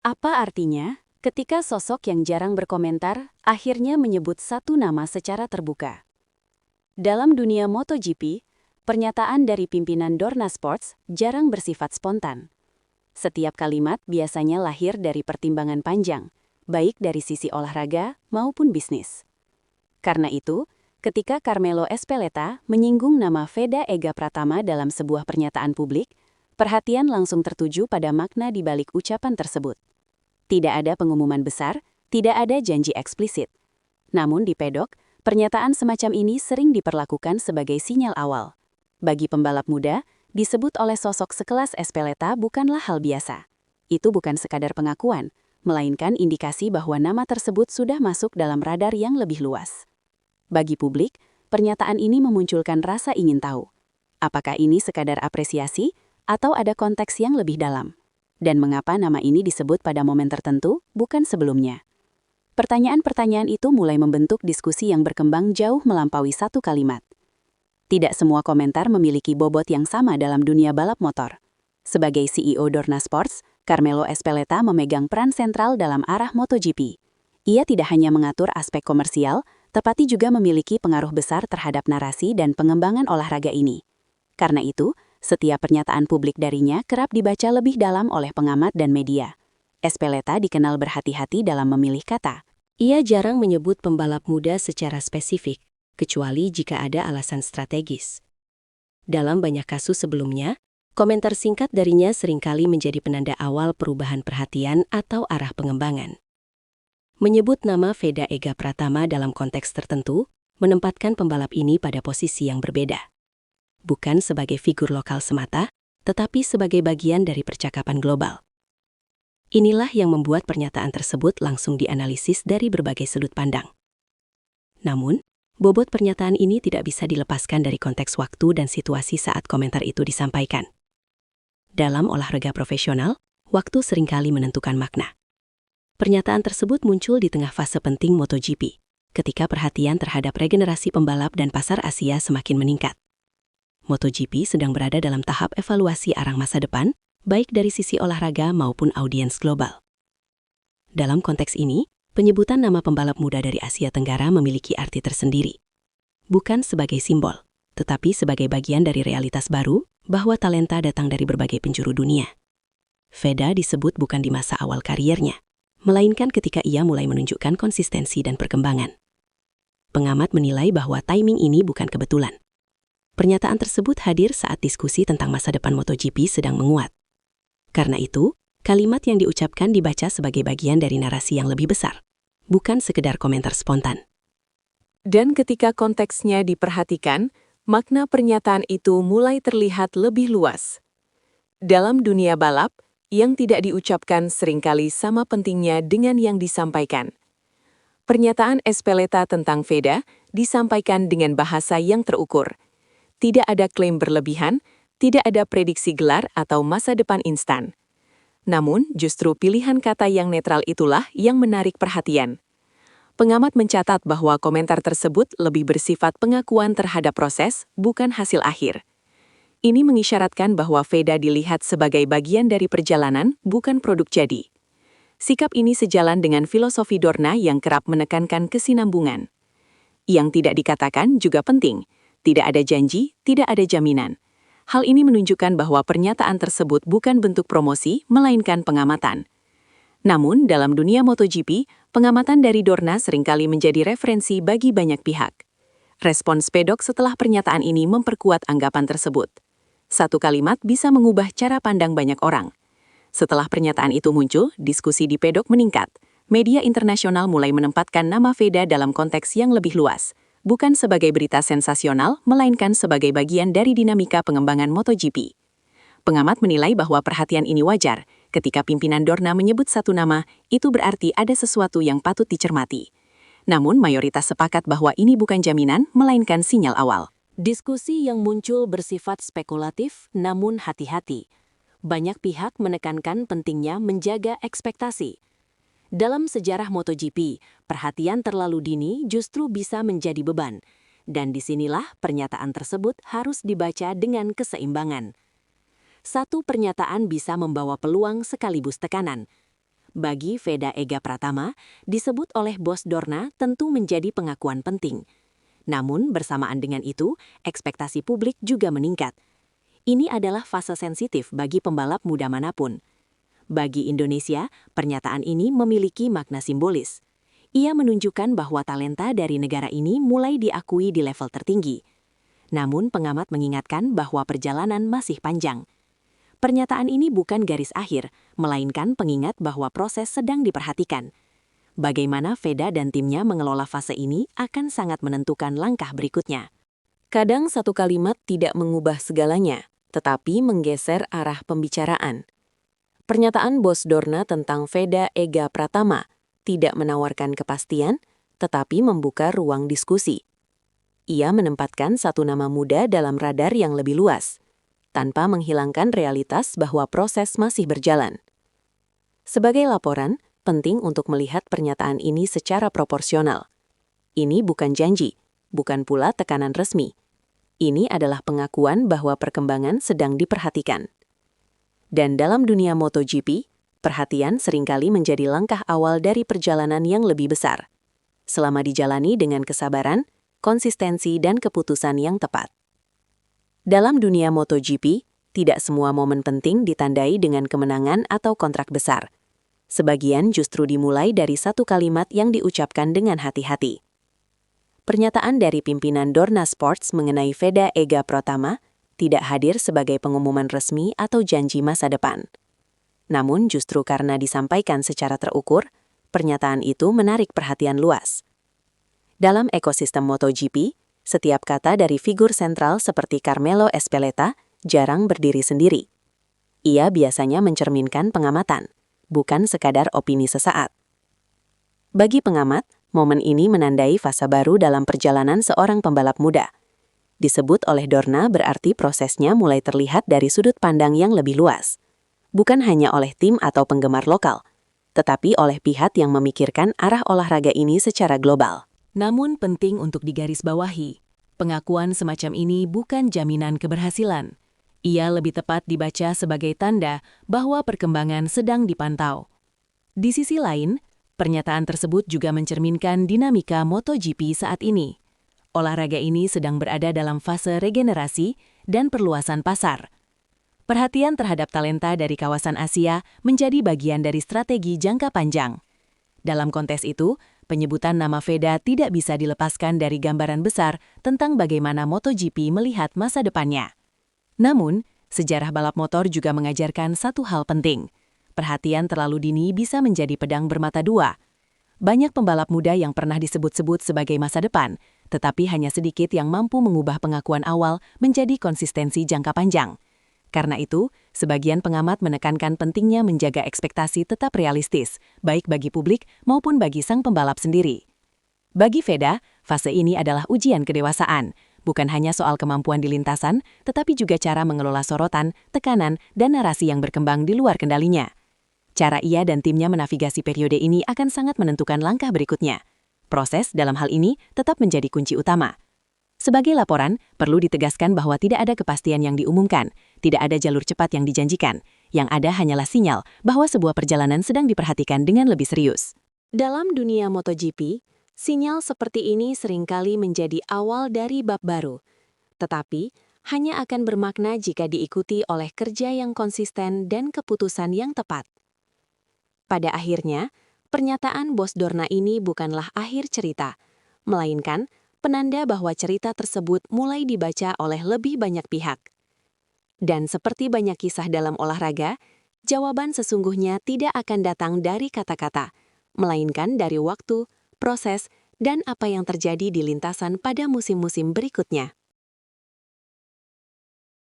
Apa artinya ketika sosok yang jarang berkomentar akhirnya menyebut satu nama secara terbuka? Dalam dunia MotoGP, pernyataan dari pimpinan Dorna Sports jarang bersifat spontan. Setiap kalimat biasanya lahir dari pertimbangan panjang, baik dari sisi olahraga maupun bisnis. Karena itu, ketika Carmelo Ezpeleta menyinggung nama Veda Ega Pratama dalam sebuah pernyataan publik, perhatian langsung tertuju pada makna di balik ucapan tersebut. Tidak ada pengumuman besar, tidak ada janji eksplisit. Namun di pedok, pernyataan semacam ini sering diperlakukan sebagai sinyal awal. Bagi pembalap muda, disebut oleh sosok sekelas Ezpeleta bukanlah hal biasa. Itu bukan sekadar pengakuan, melainkan indikasi bahwa nama tersebut sudah masuk dalam radar yang lebih luas. Bagi publik, pernyataan ini memunculkan rasa ingin tahu. Apakah ini sekadar apresiasi, atau ada konteks yang lebih dalam? Dan mengapa nama ini disebut pada momen tertentu, bukan sebelumnya? Pertanyaan-pertanyaan itu mulai membentuk diskusi yang berkembang jauh melampaui satu kalimat. Tidak semua komentar memiliki bobot yang sama dalam dunia balap motor. Sebagai CEO Dorna Sports, Carmelo Ezpeleta memegang peran sentral dalam arah MotoGP. Ia tidak hanya mengatur aspek komersial, tetapi juga memiliki pengaruh besar terhadap narasi dan pengembangan olahraga ini. Karena itu, setiap pernyataan publik darinya kerap dibaca lebih dalam oleh pengamat dan media. Ezpeleta dikenal berhati-hati dalam memilih kata. Ia jarang menyebut pembalap muda secara spesifik, kecuali jika ada alasan strategis. Dalam banyak kasus sebelumnya, komentar singkat darinya seringkali menjadi penanda awal perubahan perhatian atau arah pengembangan. Menyebut nama Veda Ega Pratama dalam konteks tertentu, menempatkan pembalap ini pada posisi yang berbeda. Bukan sebagai figur lokal semata, tetapi sebagai bagian dari percakapan global. Inilah yang membuat pernyataan tersebut langsung dianalisis dari berbagai sudut pandang. Namun, bobot pernyataan ini tidak bisa dilepaskan dari konteks waktu dan situasi saat komentar itu disampaikan. Dalam olahraga profesional, waktu seringkali menentukan makna. Pernyataan tersebut muncul di tengah fase penting MotoGP, ketika perhatian terhadap regenerasi pembalap dan pasar Asia semakin meningkat. MotoGP sedang berada dalam tahap evaluasi arah masa depan, baik dari sisi olahraga maupun audiens global. Dalam konteks ini, penyebutan nama pembalap muda dari Asia Tenggara memiliki arti tersendiri. Bukan sebagai simbol, tetapi sebagai bagian dari realitas baru bahwa talenta datang dari berbagai penjuru dunia. Veda disebut bukan di masa awal kariernya, melainkan ketika ia mulai menunjukkan konsistensi dan perkembangan. Pengamat menilai bahwa timing ini bukan kebetulan. Pernyataan tersebut hadir saat diskusi tentang masa depan MotoGP sedang menguat. Karena itu, kalimat yang diucapkan dibaca sebagai bagian dari narasi yang lebih besar, bukan sekedar komentar spontan. Dan ketika konteksnya diperhatikan, makna pernyataan itu mulai terlihat lebih luas. Dalam dunia balap, yang tidak diucapkan seringkali sama pentingnya dengan yang disampaikan. Pernyataan Ezpeleta tentang Veda disampaikan dengan bahasa yang terukur. Tidak ada klaim berlebihan, tidak ada prediksi gelar atau masa depan instan. Namun, justru pilihan kata yang netral itulah yang menarik perhatian. Pengamat mencatat bahwa komentar tersebut lebih bersifat pengakuan terhadap proses, bukan hasil akhir. Ini mengisyaratkan bahwa Veda dilihat sebagai bagian dari perjalanan, bukan produk jadi. Sikap ini sejalan dengan filosofi Dorna yang kerap menekankan kesinambungan. Yang tidak dikatakan juga penting. Tidak ada janji, tidak ada jaminan. Hal ini menunjukkan bahwa pernyataan tersebut bukan bentuk promosi, melainkan pengamatan. Namun, dalam dunia MotoGP, pengamatan dari Dorna seringkali menjadi referensi bagi banyak pihak. Respons pedok setelah pernyataan ini memperkuat anggapan tersebut. Satu kalimat bisa mengubah cara pandang banyak orang. Setelah pernyataan itu muncul, diskusi di pedok meningkat. Media internasional mulai menempatkan nama Veda dalam konteks yang lebih luas. Bukan sebagai berita sensasional, melainkan sebagai bagian dari dinamika pengembangan MotoGP. Pengamat menilai bahwa perhatian ini wajar. Ketika pimpinan Dorna menyebut satu nama, itu berarti ada sesuatu yang patut dicermati. Namun, mayoritas sepakat bahwa ini bukan jaminan, melainkan sinyal awal. Diskusi yang muncul bersifat spekulatif, namun hati-hati. Banyak pihak menekankan pentingnya menjaga ekspektasi. Dalam sejarah MotoGP, perhatian terlalu dini justru bisa menjadi beban. Dan disinilah pernyataan tersebut harus dibaca dengan keseimbangan. Satu pernyataan bisa membawa peluang sekaligus tekanan. Bagi Veda Ega Pratama, disebut oleh bos Dorna tentu menjadi pengakuan penting. Namun, bersamaan dengan itu, ekspektasi publik juga meningkat. Ini adalah fase sensitif bagi pembalap muda manapun. Bagi Indonesia, pernyataan ini memiliki makna simbolis. Ia menunjukkan bahwa talenta dari negara ini mulai diakui di level tertinggi. Namun, pengamat mengingatkan bahwa perjalanan masih panjang. Pernyataan ini bukan garis akhir, melainkan pengingat bahwa proses sedang diperhatikan. Bagaimana Veda dan timnya mengelola fase ini akan sangat menentukan langkah berikutnya. Kadang satu kalimat tidak mengubah segalanya, tetapi menggeser arah pembicaraan. Pernyataan bos Dorna tentang Veda Ega Pratama tidak menawarkan kepastian, tetapi membuka ruang diskusi. Ia menempatkan satu nama muda dalam radar yang lebih luas, tanpa menghilangkan realitas bahwa proses masih berjalan. Sebagai laporan, penting untuk melihat pernyataan ini secara proporsional. Ini bukan janji, bukan pula tekanan resmi. Ini adalah pengakuan bahwa perkembangan sedang diperhatikan. Dan dalam dunia MotoGP, perhatian seringkali menjadi langkah awal dari perjalanan yang lebih besar. Selama dijalani dengan kesabaran, konsistensi, dan keputusan yang tepat. Dalam dunia MotoGP, tidak semua momen penting ditandai dengan kemenangan atau kontrak besar. Sebagian justru dimulai dari satu kalimat yang diucapkan dengan hati-hati. Pernyataan dari pimpinan Dorna Sports mengenai Veda Ega Pratama tidak hadir sebagai pengumuman resmi atau janji masa depan. Namun justru karena disampaikan secara terukur, pernyataan itu menarik perhatian luas. Dalam ekosistem MotoGP, setiap kata dari figur sentral seperti Carmelo Ezpeleta jarang berdiri sendiri. Ia biasanya mencerminkan pengamatan, bukan sekadar opini sesaat. Bagi pengamat, momen ini menandai fase baru dalam perjalanan seorang pembalap muda. Disebut oleh Dorna berarti prosesnya mulai terlihat dari sudut pandang yang lebih luas. Bukan hanya oleh tim atau penggemar lokal, tetapi oleh pihak yang memikirkan arah olahraga ini secara global. Namun penting untuk digarisbawahi, pengakuan semacam ini bukan jaminan keberhasilan. Ia lebih tepat dibaca sebagai tanda bahwa perkembangan sedang dipantau. Di sisi lain, pernyataan tersebut juga mencerminkan dinamika MotoGP saat ini. Olahraga ini sedang berada dalam fase regenerasi dan perluasan pasar. Perhatian terhadap talenta dari kawasan Asia menjadi bagian dari strategi jangka panjang. Dalam konteks itu, penyebutan nama Veda tidak bisa dilepaskan dari gambaran besar tentang bagaimana MotoGP melihat masa depannya. Namun, sejarah balap motor juga mengajarkan satu hal penting. Perhatian terlalu dini bisa menjadi pedang bermata dua. Banyak pembalap muda yang pernah disebut-sebut sebagai masa depan, tetapi hanya sedikit yang mampu mengubah pengakuan awal menjadi konsistensi jangka panjang. Karena itu, sebagian pengamat menekankan pentingnya menjaga ekspektasi tetap realistis, baik bagi publik maupun bagi sang pembalap sendiri. Bagi Veda, fase ini adalah ujian kedewasaan, bukan hanya soal kemampuan di lintasan, tetapi juga cara mengelola sorotan, tekanan, dan narasi yang berkembang di luar kendalinya. Cara ia dan timnya menavigasi periode ini akan sangat menentukan langkah berikutnya. Proses dalam hal ini tetap menjadi kunci utama. Sebagai laporan, perlu ditegaskan bahwa tidak ada kepastian yang diumumkan, tidak ada jalur cepat yang dijanjikan. Yang ada hanyalah sinyal bahwa sebuah perjalanan sedang diperhatikan dengan lebih serius. Dalam dunia MotoGP, sinyal seperti ini seringkali menjadi awal dari bab baru. Tetapi, hanya akan bermakna jika diikuti oleh kerja yang konsisten dan keputusan yang tepat. Pada akhirnya, pernyataan bos Dorna ini bukanlah akhir cerita, melainkan penanda bahwa cerita tersebut mulai dibaca oleh lebih banyak pihak. Dan seperti banyak kisah dalam olahraga, jawaban sesungguhnya tidak akan datang dari kata-kata, melainkan dari waktu, proses, dan apa yang terjadi di lintasan pada musim-musim berikutnya.